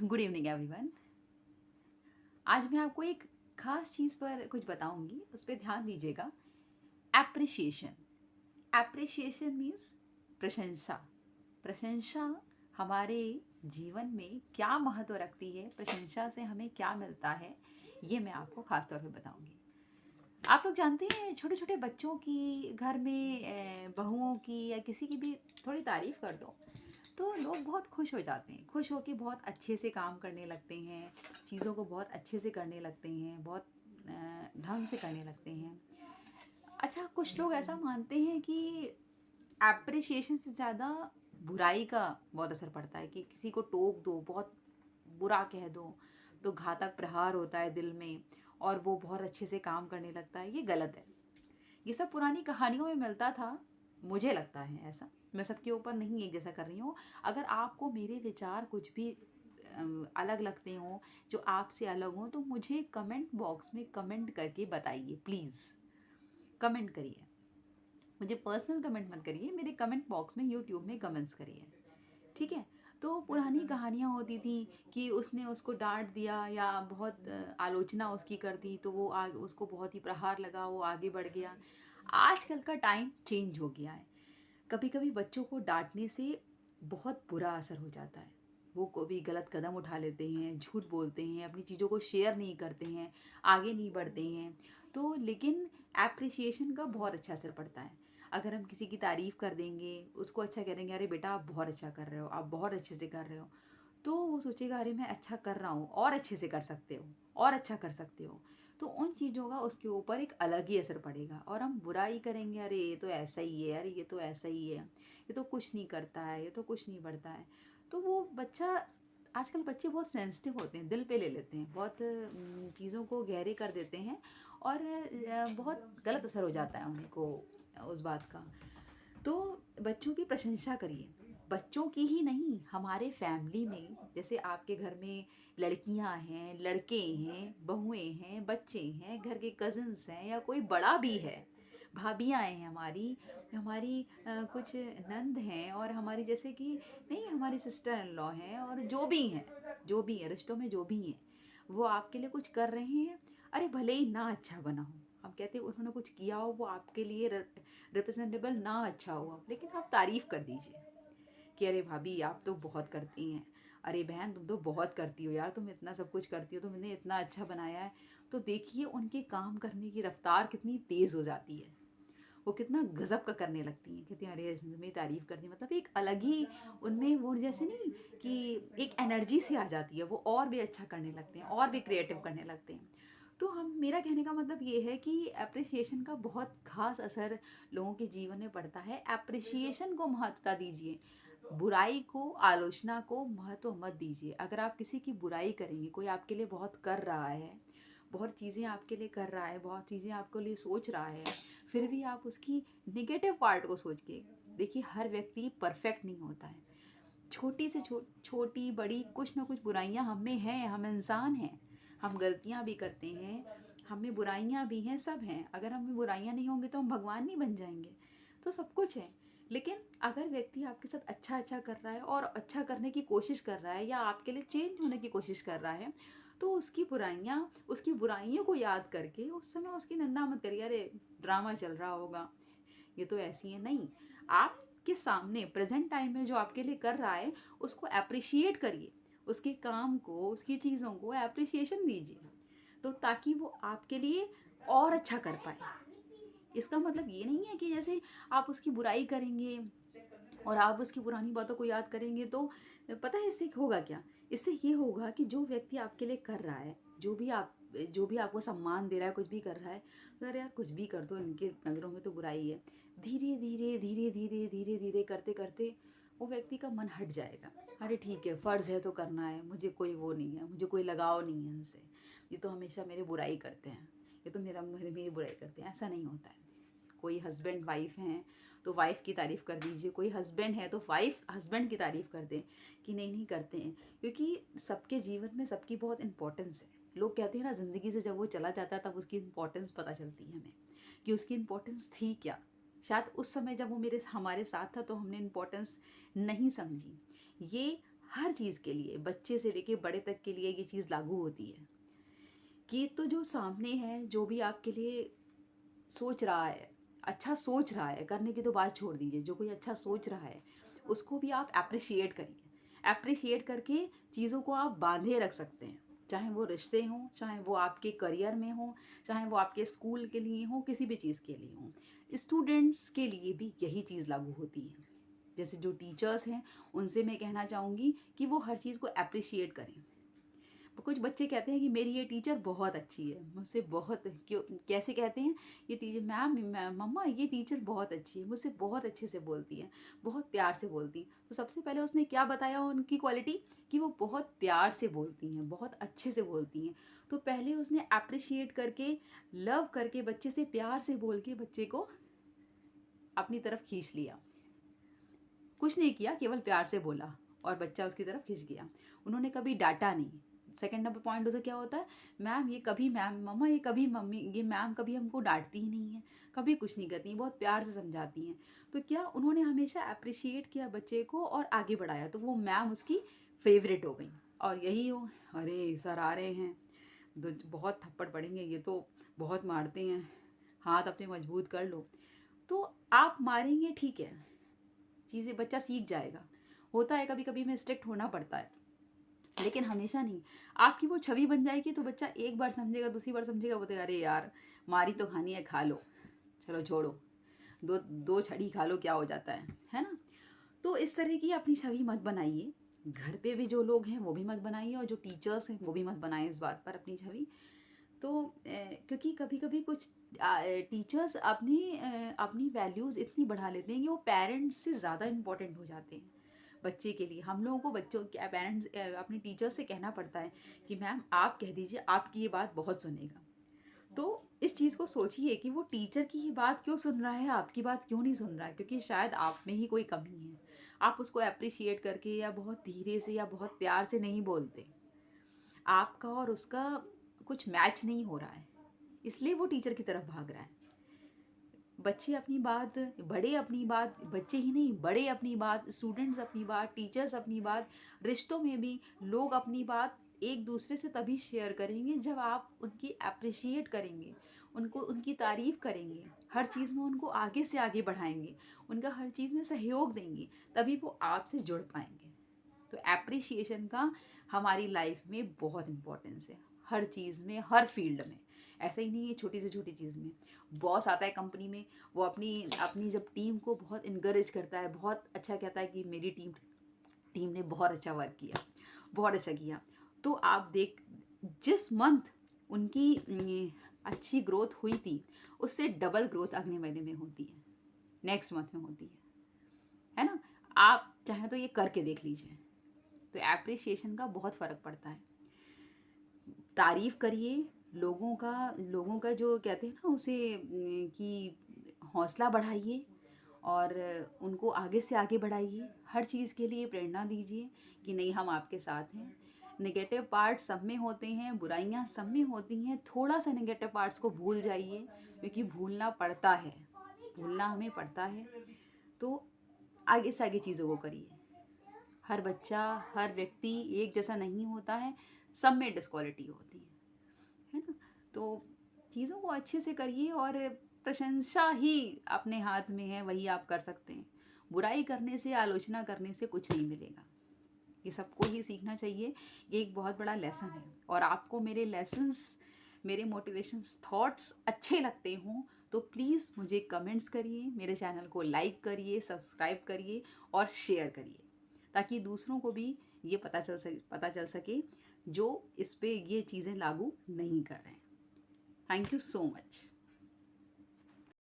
Good evening everyone. आज मैं आपको एक खास चीज़ पर कुछ बताऊंगी, उस पर ध्यान दीजिएगा। एप्रिशिएशन। एप्रिशिएशन मीन्स प्रशंसा। प्रशंसा हमारे जीवन में क्या महत्व रखती है, प्रशंसा से हमें क्या मिलता है, ये मैं आपको खास तौर पे बताऊंगी। आप लोग जानते हैं, छोटे छोटे बच्चों की घर में बहुओं की या किसी की भी थोड़ी तारीफ़ कर दो तो लोग बहुत खुश हो जाते हैं, खुश होकर बहुत अच्छे से काम करने लगते हैं, चीज़ों को बहुत अच्छे से करने लगते हैं, बहुत ढंग से करने लगते हैं। अच्छा, कुछ लोग ऐसा मानते हैं कि एप्रिसिएशन से ज़्यादा बुराई का बहुत असर पड़ता है, कि किसी को टोक दो, बहुत बुरा कह दो तो घातक प्रहार होता है दिल में और वो बहुत अच्छे से काम करने लगता है। ये गलत है। ये सब पुरानी कहानियों में मिलता था, मुझे लगता है ऐसा। मैं सबके ऊपर नहीं एक जैसा कर रही हूँ। अगर आपको मेरे विचार कुछ भी अलग लगते हों, जो आपसे अलग हों, तो मुझे कमेंट बॉक्स में कमेंट करके बताइए प्लीज़। कमेंट करिए, मुझे पर्सनल कमेंट मत करिए, मेरे कमेंट बॉक्स में यूट्यूब में कमेंट्स करिए, ठीक है। तो पुरानी कहानियाँ होती थी कि उसने उसको डांट दिया या बहुत आलोचना उसकी कर दी तो वो आगे उसको बहुत ही प्रहार लगा, वो आगे बढ़ गया। आजकल का टाइम चेंज हो गया है। कभी कभी बच्चों को डांटने से बहुत बुरा असर हो जाता है। वो कभी गलत कदम उठा लेते हैं, झूठ बोलते हैं, अपनी चीज़ों को शेयर नहीं करते हैं, आगे नहीं बढ़ते हैं। तो लेकिन एप्रिसिएशन का बहुत अच्छा असर पड़ता है। अगर हम किसी की तारीफ़ कर देंगे, उसको अच्छा कह देंगे, अरे बेटा आप बहुत अच्छा कर रहे हो, आप बहुत अच्छे से कर रहे हो, तो वो सोचेगा अरे मैं अच्छा कर रहा हूँ, और अच्छे से कर सकते हो, और अच्छा कर सकते हो। तो उन चीज़ों का उसके ऊपर एक अलग ही असर पड़ेगा। और हम बुराई करेंगे, अरे ये तो ऐसा ही है, अरे ये तो ऐसा ही है, ये तो कुछ नहीं करता है, ये तो कुछ नहीं बढ़ता है। तो वो बच्चा, आजकल बच्चे बहुत सेंसिटिव होते हैं, दिल पे ले लेते हैं, बहुत चीज़ों को गहरे कर देते हैं और बहुत गलत असर हो जाता है उनको उस बात का। तो बच्चों की प्रशंसा करिए। बच्चों की ही नहीं, हमारे फैमिली में, जैसे आपके घर में लड़कियां हैं, लड़के हैं, बहुएं हैं, बच्चे हैं, घर के कज़न्स हैं या कोई बड़ा भी है, भाभियाँ हैं हमारी, हमारी कुछ नंद हैं, और हमारी जैसे कि नहीं, हमारी सिस्टर इन लॉ हैं, और जो भी हैं, जो भी हैं रिश्तों में, जो भी हैं, वो आपके लिए कुछ कर रहे हैं। अरे भले ही ना अच्छा बना हो, हम कहते हैं उन्होंने कुछ किया हो, वो आपके लिए रिप्रेजेंटेबल ना अच्छा हुआ, लेकिन आप तारीफ़ कर दीजिए कि अरे भाभी आप तो बहुत करती हैं, अरे बहन तुम तो बहुत करती हो यार, तुम इतना सब कुछ करती हो, तुमने इतना अच्छा बनाया है। तो देखिए उनके काम करने की रफ्तार कितनी तेज़ हो जाती है, वो कितना गज़ब का करने लगती हैं। कहती हैं अरे इसने मेरी तारीफ़ कर दी, मतलब एक अलग ही उनमें वो, जैसे नहीं कि एक एनर्जी सी आ जाती है, वो और भी अच्छा करने लगते हैं, और भी क्रिएटिव करने लगते हैं। तो हम, मेरा कहने का मतलब ये है कि एप्रिसिएशन का बहुत खास असर लोगों के जीवन में पड़ता है। एप्रिसिएशन को महत्वता दीजिए, बुराई को, आलोचना को महत्व मत दीजिए। अगर आप किसी की बुराई करेंगे, कोई आपके लिए बहुत कर रहा है, बहुत चीज़ें आपके लिए कर रहा है, बहुत चीज़ें आपके लिए सोच रहा है, फिर भी आप उसकी निगेटिव पार्ट को सोच के देखिए, हर व्यक्ति परफेक्ट नहीं होता है। छोटी से छोटी बड़ी कुछ ना कुछ बुराइयां हम में हैं, हम इंसान हैं, हम गलतियां भी करते हैं, हमें बुराइयां भी हैं, सब हैं। अगर हमें बुराइयां नहीं होंगी तो हम भगवान नहीं बन जाएंगे। तो सब कुछ है। लेकिन अगर व्यक्ति आपके साथ अच्छा अच्छा कर रहा है और अच्छा करने की कोशिश कर रहा है या आपके लिए चेंज होने की कोशिश कर रहा है, तो उसकी बुराइयों को याद करके उस समय उसकी निंदा मत करिए, अरे ड्रामा चल रहा होगा, ये तो ऐसी है। नहीं, आपके सामने प्रेजेंट टाइम में जो आपके लिए कर रहा है उसको अप्रिशिएट करिए, उसके काम को, उसकी चीज़ों को अप्रिशिएशन दीजिए, तो ताकि वो आपके लिए और अच्छा कर पाए। इसका मतलब ये नहीं है कि जैसे आप उसकी बुराई करेंगे और आप उसकी पुरानी बातों को याद करेंगे तो पता है इससे होगा क्या। इससे ये होगा कि जो व्यक्ति आपके लिए कर रहा है, जो भी आपको सम्मान दे रहा है, कुछ भी कर रहा है, तो अरे यार कुछ भी कर दो, इनके नज़रों में तो बुराई है। धीरे धीरे धीरे धीरे धीरे धीरे करते करते वो व्यक्ति का मन हट जाएगा। अरे ठीक है, फ़र्ज़ है तो करना है, मुझे कोई वो नहीं है, मुझे कोई लगाव नहीं है इनसे, ये तो हमेशा मेरी बुराई करते हैं, ये तो मेरी बुराई करते हैं। ऐसा नहीं होता है। कोई हस्बैंड वाइफ हैं तो वाइफ की तारीफ़ कर दीजिए, कोई हस्बैंड है तो वाइफ हस्बैंड की तारीफ़ कर दें, कि नहीं नहीं करते हैं, क्योंकि सबके जीवन में सबकी बहुत इंपॉर्टेंस है। लोग कहते हैं ना, ज़िंदगी से जब वो चला जाता है तब उसकी इंपॉर्टेंस पता चलती है हमें, कि उसकी इंपॉर्टेंस थी क्या। शायद उस समय जब वो हमारे साथ था तो हमने इंपॉर्टेंस नहीं समझी। ये हर चीज़ के लिए, बच्चे से लेके बड़े तक के लिए ये चीज़ लागू होती है कि तो जो सामने है, जो भी आपके लिए सोच रहा है, अच्छा सोच रहा है, करने की तो बात छोड़ दीजिए, जो कोई अच्छा सोच रहा है उसको भी आप अप्रिशिएट करिए। अप्रिशिएट करके चीज़ों को आप बांधे रख सकते हैं, चाहे वो रिश्ते हों, चाहे वो आपके करियर में हो, चाहे वो आपके स्कूल के लिए हो, किसी भी चीज़ के लिए हो। स्टूडेंट्स के लिए भी यही चीज़ लागू होती है। जैसे जो टीचर्स हैं उनसे मैं कहना चाहूँगी कि वो हर चीज़ को अप्रिशिएट करें। कुछ बच्चे कहते हैं कि मेरी ये टीचर बहुत अच्छी है, मुझसे बहुत, क्यों कैसे कहते हैं, ये टीचर मम्मा ये टीचर बहुत अच्छी है, मुझसे बहुत अच्छे से बोलती है, बहुत प्यार से बोलती। तो सबसे पहले उसने क्या बताया उनकी क्वालिटी, कि वो बहुत प्यार से बोलती हैं, बहुत अच्छे से बोलती हैं। तो पहले उसने अप्रिशिएट करके, लव करके, बच्चे से प्यार से बोल के बच्चे को अपनी तरफ खींच लिया। कुछ नहीं किया, केवल प्यार से बोला और बच्चा उसकी तरफ खिंच गया। उन्होंने कभी डांटा नहीं। सेकंड नंबर पॉइंट उसे क्या होता है, मैम ये कभी, मैम मम्मा ये कभी, मम्मी ये मैम कभी हमको डांटती ही नहीं है, कभी कुछ नहीं करती, बहुत प्यार से समझाती हैं। तो क्या उन्होंने हमेशा अप्रिशिएट किया बच्चे को और आगे बढ़ाया, तो वो मैम उसकी फेवरेट हो गई। और यही हो, अरे सर आ रहे हैं, तो बहुत थप्पड़ पड़ेंगे, ये तो बहुत मारते हैं, हाथ अपने मजबूत कर लो। तो आप मारेंगे ठीक है, चीज़ें बच्चा सीख जाएगा। होता है कभी कभी में स्ट्रिक्ट होना पड़ता है, लेकिन हमेशा नहीं। आपकी वो छवि बन जाएगी तो बच्चा एक बार समझेगा, दूसरी बार समझेगा, बोलेगा अरे यार मारी तो खानी है, खा लो, चलो छोड़ो, दो दो छड़ी खा लो, क्या हो जाता है ना। तो इस तरह की अपनी छवि मत बनाइए। घर पे भी जो लोग हैं वो भी मत बनाइए, और जो टीचर्स हैं वो भी मत बनाएं इस बात पर अपनी छवि। तो क्योंकि कभी कभी कुछ टीचर्स अपनी वैल्यूज़ इतनी बढ़ा लेते हैं कि वो पेरेंट्स से ज़्यादा इम्पोर्टेंट हो जाते हैं बच्चे के लिए। हम लोगों को बच्चों के पेरेंट्स अपने टीचर्स से कहना पड़ता है कि मैम आप कह दीजिए, आपकी ये बात बहुत सुनेगा। तो इस चीज़ को सोचिए कि वो टीचर की ही बात क्यों सुन रहा है, आपकी बात क्यों नहीं सुन रहा है, क्योंकि शायद आप में ही कोई कमी है। आप उसको अप्रिशिएट करके या बहुत धीरे से या बहुत प्यार से नहीं बोलते, आपका और उसका कुछ मैच नहीं हो रहा है, इसलिए वो टीचर की तरफ भाग रहा है। बच्चे अपनी बात, बड़े अपनी बात, बच्चे ही नहीं बड़े अपनी बात, स्टूडेंट्स अपनी बात, टीचर्स अपनी बात, रिश्तों में भी लोग अपनी बात एक दूसरे से तभी शेयर करेंगे जब आप उनकी अप्रिशिएट करेंगे, उनको उनकी तारीफ़ करेंगे, हर चीज़ में उनको आगे से आगे बढ़ाएंगे, उनका हर चीज़ में सहयोग देंगे, तभी वो आपसे जुड़ पाएंगे। तो एप्रिसिएशन का हमारी लाइफ में बहुत इम्पोर्टेंस है, हर चीज़ में, हर फील्ड में। ऐसा ही नहीं है छोटी से छोटी चीज़ में। बॉस आता है कंपनी में, वो अपनी अपनी जब टीम को बहुत इनकरेज करता है, बहुत अच्छा कहता है कि मेरी टीम टीम ने बहुत अच्छा वर्क किया, बहुत अच्छा किया, तो आप देख, जिस मंथ उनकी अच्छी ग्रोथ हुई थी उससे डबल ग्रोथ अगले महीने में होती है, नेक्स्ट मंथ में होती है ना। आप चाहें तो ये करके देख लीजिए। तो एप्रिसिएशन का बहुत फ़र्क पड़ता है। तारीफ़ करिए, लोगों का जो कहते हैं ना उसे, कि हौसला बढ़ाइए और उनको आगे से आगे बढ़ाइए, हर चीज़ के लिए प्रेरणा दीजिए कि नहीं हम आपके साथ हैं। नेगेटिव पार्ट्स सब में होते हैं, बुराइयां सब में होती हैं, थोड़ा सा नेगेटिव पार्ट्स को भूल जाइए, क्योंकि भूलना पड़ता है, भूलना हमें पड़ता है। तो आगे से आगे चीज़ों को करिए। हर बच्चा, हर व्यक्ति एक जैसा नहीं होता है, सब में डिस्क्वालिटी होती है ना। तो चीज़ों को अच्छे से करिए, और प्रशंसा ही अपने हाथ में है, वही आप कर सकते हैं। बुराई करने से, आलोचना करने से कुछ नहीं मिलेगा। ये सबको ही सीखना चाहिए, ये एक बहुत बड़ा लेसन है। और आपको मेरे लेसन्स, मेरे मोटिवेशंस थॉट्स अच्छे लगते हों तो प्लीज़ मुझे कमेंट्स करिए, मेरे चैनल को लाइक करिए, सब्सक्राइब करिए और शेयर करिए, ताकि दूसरों को भी ये पता चल सके जो इस पे ये चीज़ें लागू नहीं कर रहे हैं। Thank you so much.